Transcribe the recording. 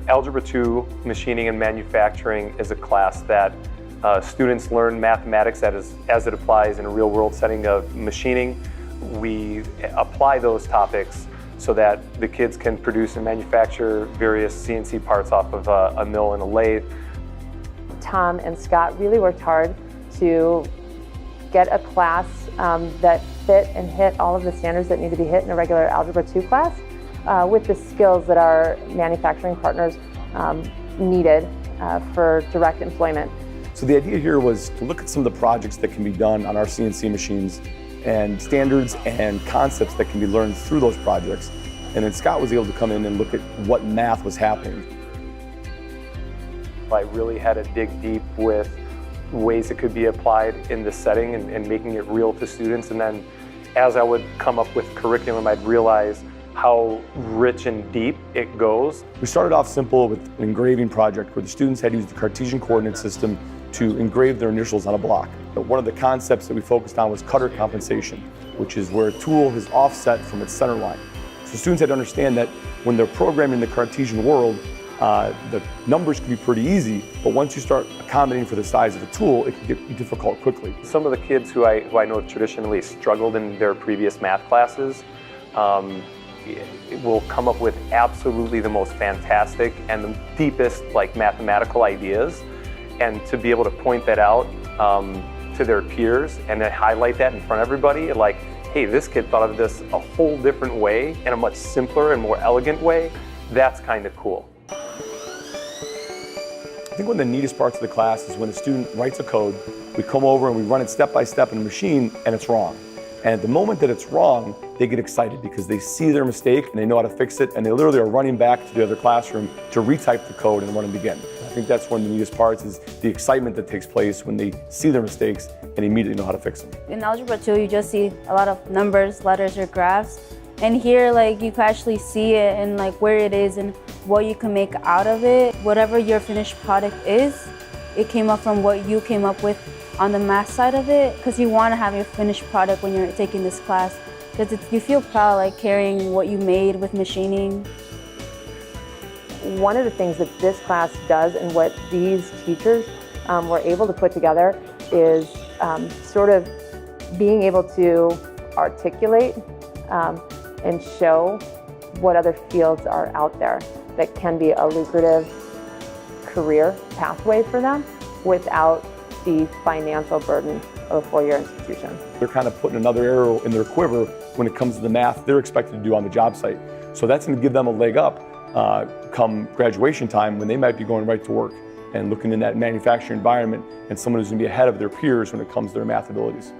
Algebra 2, Machining and Manufacturing, is a class that students learn mathematics as it applies in a real-world setting of machining. We apply those topics so that the kids can produce and manufacture various CNC parts off of a mill and a lathe. Tom and Scott really worked hard to get a class that fit and hit all of the standards that need to be hit in a regular Algebra 2 class with the skills that our manufacturing partners needed for direct employment. So the idea here was to look at some of the projects that can be done on our CNC machines and standards and concepts that can be learned through those projects. And then Scott was able to come in and look at what math was happening. I really had to dig deep with ways it could be applied in this setting and making it real to students. And then as I would come up with curriculum, I'd realize how rich and deep it goes. We started off simple with an engraving project where the students had used the Cartesian coordinate system to engrave their initials on a block. But one of the concepts that we focused on was cutter compensation, which is where a tool is offset from its center line. So students had to understand that when they're programming in the Cartesian world, the numbers can be pretty easy, but once you start accommodating for the size of the tool, it can get difficult quickly. Some of the kids who I know traditionally struggled in their previous math classes will come up with absolutely the most fantastic and the deepest mathematical ideas, and to be able to point that out to their peers and then highlight that in front of everybody, like, hey, this kid thought of this a whole different way, in a much simpler and more elegant way, that's kind of cool. I think one of the neatest parts of the class is when the student writes a code, we come over and we run it step by step in the machine, and it's wrong. And at the moment that it's wrong, they get excited because they see their mistake and they know how to fix it, and they literally are running back to the other classroom to retype the code and run it again. I think that's one of the neatest parts, is the excitement that takes place when they see their mistakes and immediately know how to fix them. In Algebra 2, you just see a lot of numbers, letters, or graphs. And here, you can actually see it and where it is and what you can make out of it. Whatever your finished product is, it came up from what you came up with on the math side of it, because you want to have your finished product when you're taking this class, because you feel proud carrying what you made with machining. One of the things that this class does and what these teachers were able to put together is sort of being able to articulate and show what other fields are out there that can be a lucrative career pathway for them without the financial burden of a four-year institution. They're kind of putting another arrow in their quiver when it comes to the math they're expected to do on the job site. So that's going to give them a leg up come graduation time, when they might be going right to work and looking in that manufacturing environment, and someone who's going to be ahead of their peers when it comes to their math abilities.